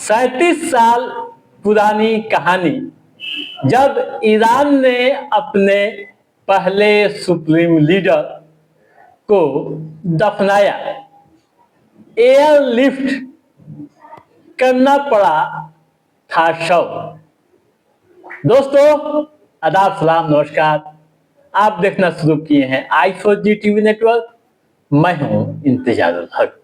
37 साल पुरानी कहानी, जब ईरान ने अपने पहले सुप्रीम लीडर को दफनाया, एयरलिफ्ट करना पड़ा था शव। दोस्तों आदाब, सलाम, नमस्कार। आप देखना शुरू किए हैं आई4जी टीवी नेटवर्क। मैं हूं इंतजारुल हक।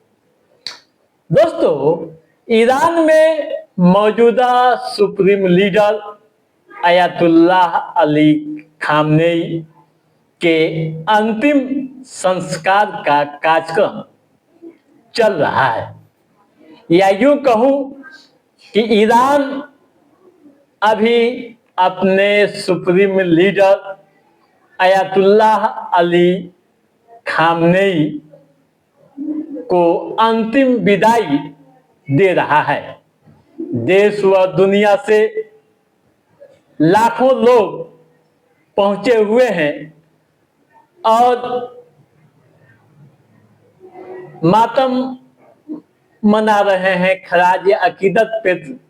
दोस्तों, ईरान में मौजूदा supreme leader Ayatollah Ali Khamenei के अंतिम संस्कार का कार्यक्रम चल रहा है, या यूं कहूं कि ईरान अभी अपने supreme leader Ayatollah Ali Khamenei को अंतिम विदाई दे रहा है। देश व दुनिया से लाखों लोग पहुंचे हुए हैं और मातम मना रहे हैं, खराज अकीदत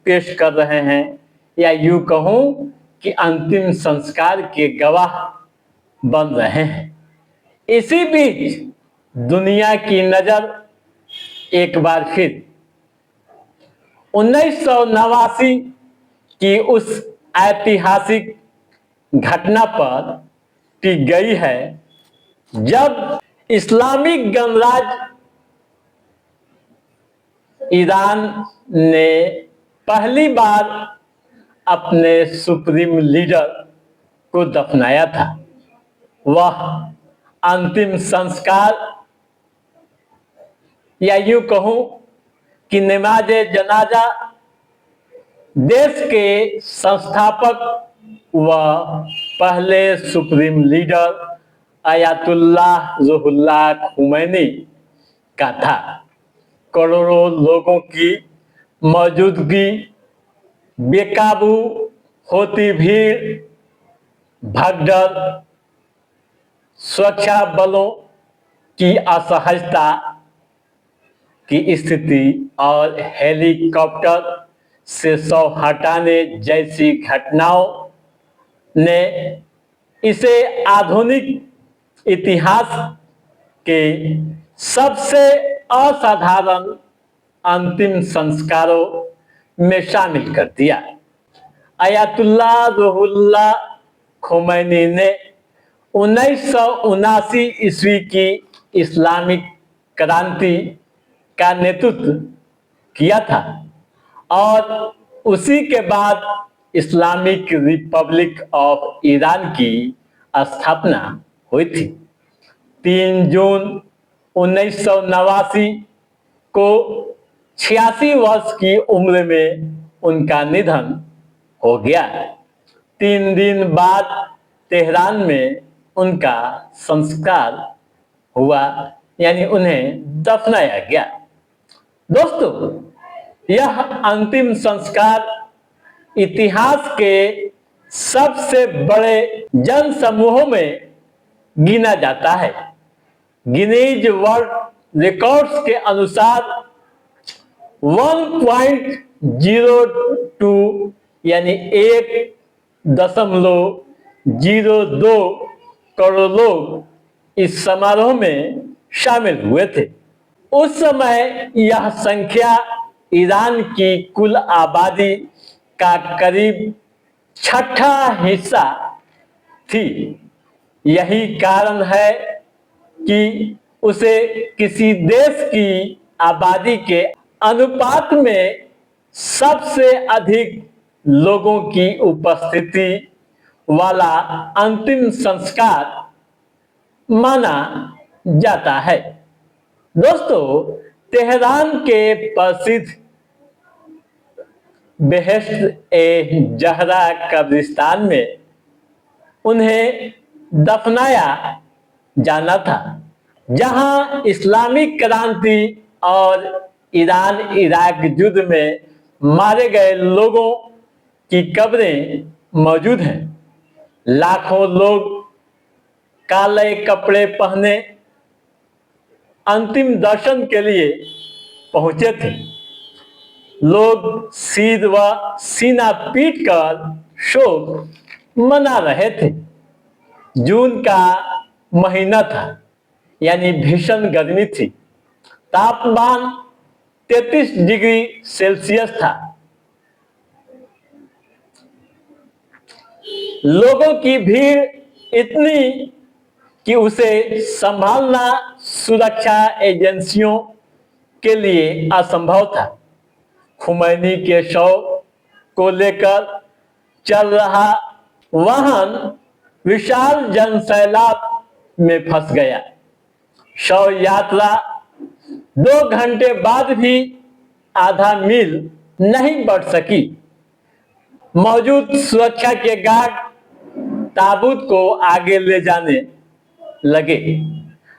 पेश कर रहे हैं, या यूं कहूं कि अंतिम संस्कार के गवाह बन रहे हैं। इसी बीच दुनिया की नजर एक बार फिर 1989 की उस ऐतिहासिक घटना पर टिक गई है, जब इस्लामिक गणराज्य ईरान ने पहली बार अपने सुप्रीम लीडर को दफनाया था। वह अंतिम संस्कार, या यूं कहूं कि नमाज जनाजा, देश के संस्थापक व पहले supreme leader Ayatollah Ruhollah Khomeini का था। करोड़ों लोगों की मौजूदगी, बेकाबू होती भीड़, भगदड़, सुरक्षा बलों की असहजता की स्थिति और हेलीकॉप्टर से शव हटाने जैसी घटनाओं ने इसे आधुनिक इतिहास के सबसे असाधारण अंतिम संस्कारों में शामिल कर दिया। अयातुल्लाह रुहुल्लाह खुमैनी ने 1979 ईस्वी की इस्लामिक क्रांति का नेतृत्व किया था और उसी के बाद इस्लामिक रिपब्लिक ऑफ ईरान की स्थापना हुई थी। 3 जून 1989 को 86 वर्ष की उम्र में उनका निधन हो गया। 3 दिन बाद तेहरान में उनका संस्कार हुआ, यानी उन्हें दफनाया गया। दोस्तों, यह अंतिम संस्कार इतिहास के सबसे बड़े जन समूहों में गिना जाता है। गिनीज वर्ल्ड रिकॉर्ड्स के अनुसार 1.02 यानी 1.02 करोड़ लोग इस समारोह में शामिल हुए थे। उस समय यह संख्या ईरान की कुल आबादी का करीब छठा हिस्सा थी। यही कारण है कि उसे किसी देश की आबादी के अनुपात में सबसे अधिक लोगों की उपस्थिति वाला अंतिम संस्कार माना जाता है। दोस्तों, तेहरान के प्रसिद्ध बेहेश्त ए जहरा कब्रिस्तान में उन्हें दफनाया जाना था, जहां इस्लामिक क्रांति और ईरान इराक युद्ध में मारे गए लोगों की कब्रें मौजूद हैं। लाखों लोग काले कपड़े पहने अंतिम दर्शन के लिए पहुंचे थे। लोग सिर व सीना पीट कर शोक मना रहे थे। जून का महीना था, यानी भीषण गर्मी थी। तापमान 33 डिग्री सेल्सियस था। लोगों की भीड़ इतनी कि उसे संभालना सुरक्षा एजेंसियों के लिए असंभव था। खुमैनी के शव को लेकर चल रहा वाहन विशाल जनसैलाब में फंस गया। शव यात्रा 2 घंटे बाद भी आधा मील नहीं बढ़ सकी। मौजूद सुरक्षा के गार्ड ताबूत को आगे ले जाने लगे।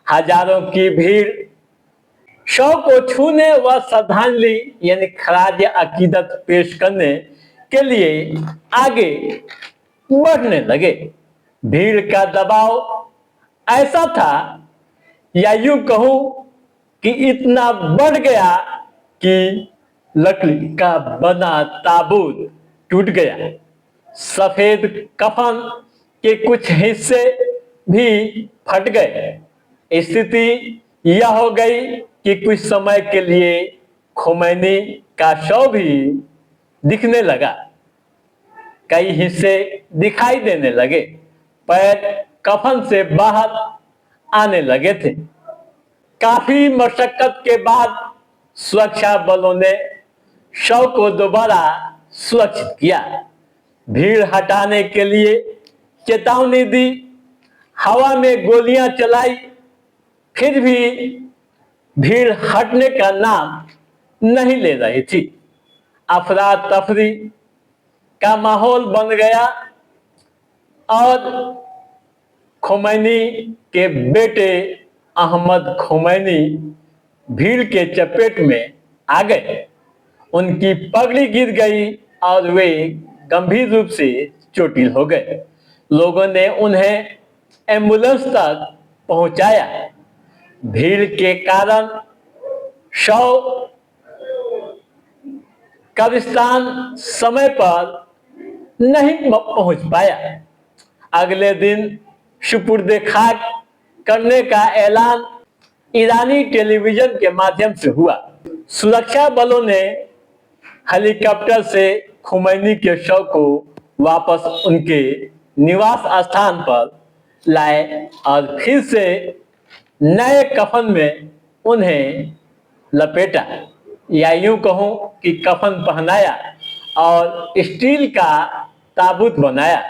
हजारों की भीड़ शव को छूने व श्रद्धांजलि यानी खराज अकीदत पेश करने के लिए आगे बढ़ने लगे। भीड़ का दबाव ऐसा था, या यूं कहूं कि इतना बढ़ गया कि लकड़ी का बना ताबूत टूट गया। सफेद कफन के कुछ हिस्से भी फट गए। स्थिति यह हो गई कि कुछ समय के लिए खुमैनी का शव भी दिखने लगा। कई हिस्से दिखाई देने लगे। पैर कफन से बाहर आने लगे थे। काफी मशक्कत के बाद सुरक्षा बलों ने शव को दोबारा सुरक्षित किया। भीड़ हटाने के लिए चेतावनी दी, हवा में गोलियां चलाई, फिर भी भीड़ हटने का नाम नहीं ले रही थी। अफरा तफरी का माहौल बन गया और खुमैनी के बेटे अहमद खुमैनी भीड़ के चपेट में आ गए। उनकी पगड़ी गिर गई और वे गंभीर रूप से चोटिल हो गए। लोगों ने उन्हें एम्बुलेंस तक पहुंचाया। भीड़ के कारण शव कब्रिस्तान समय पर नहीं पहुंच पाया। अगले दिन सुपुर्दे खाक करने का ऐलान ईरानी टेलीविजन के माध्यम से हुआ। सुरक्षा बलों ने हेलीकॉप्टर से खुमैनी के शव को वापस उनके निवास स्थान पर लाए और फिर से नए कफन में उन्हें लपेटा, या यूं कहूं कि कफन पहनाया और स्टील का ताबूत बनाया।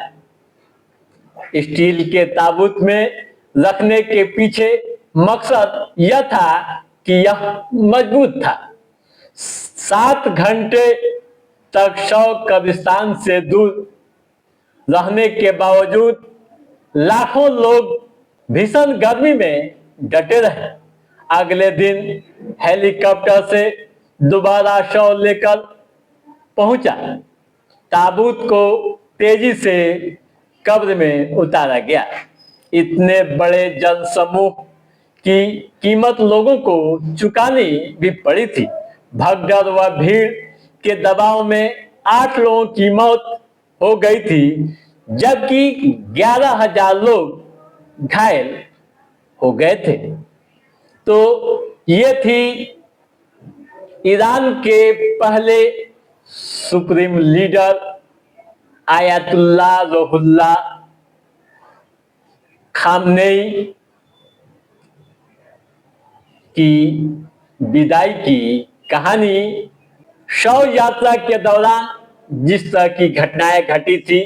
स्टील के ताबूत में रखने के पीछे मकसद यह था कि यह मजबूत था। 7 घंटे तक शव कब्रिस्तान से दूर रहने के बावजूद लाखों लोग भीषण गर्मी में डटे रहे। अगले दिन हेलीकॉप्टर से दोबारा शव लेकर पहुंचा। ताबूत को तेजी से कब्र में उतारा गया। इतने बड़े जनसमूह की कीमत लोगों को चुकानी भी पड़ी थी। भगदड़ व भीड़ के दबाव में 8 लोगों की मौत हो गई थी, जबकि 11,000 लोग घायल हो गए थे। तो ये थी ईरान के पहले supreme leader Ayatollah Ruhollah Khamenei की विदाई की कहानी। शव यात्रा के दौरान जिस तरह की घटनाएं घटी थी,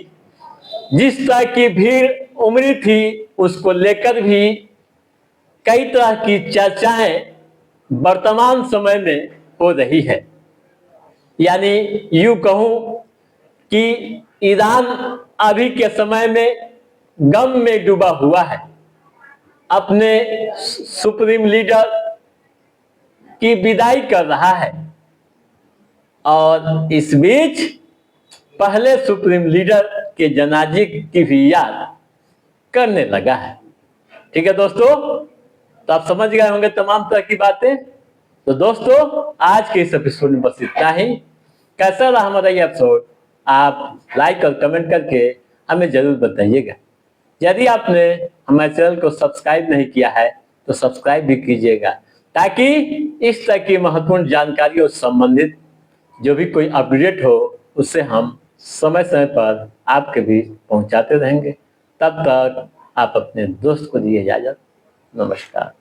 जिस तरह की भीड़ उमड़ी थी, उसको लेकर भी कई तरह की चर्चाएं वर्तमान समय में हो रही है। यानी यूं कहूं कि ईरान अभी के समय में गम में डूबा हुआ है। अपने सुप्रीम लीडर की विदाई कर रहा है और इस बीच पहले सुप्रीम लीडर के जनाजे की भी याद करने लगा है। ठीक है दोस्तों, तो आप समझ गए होंगे तमाम तरह की बातें। तो दोस्तों, आज के इस एपिसोड में बस इतना ही। कैसा रहा हमारा ये एपिसोड, आप लाइक और कमेंट करके हमें जरूर बताइएगा। यदि आपने हमारे चैनल को सब्सक्राइब नहीं किया है तो सब्सक्राइब भी कीजिएगा, ताकि इस तरह की महत्वपूर्ण जानकारियों से संबंधित जो भी कोई अपडेट हो उसे हम समय समय पर आपके बीच पहुंचाते रहेंगे। तब तक आप अपने दोस्त को दिए इजाजत। नमस्कार।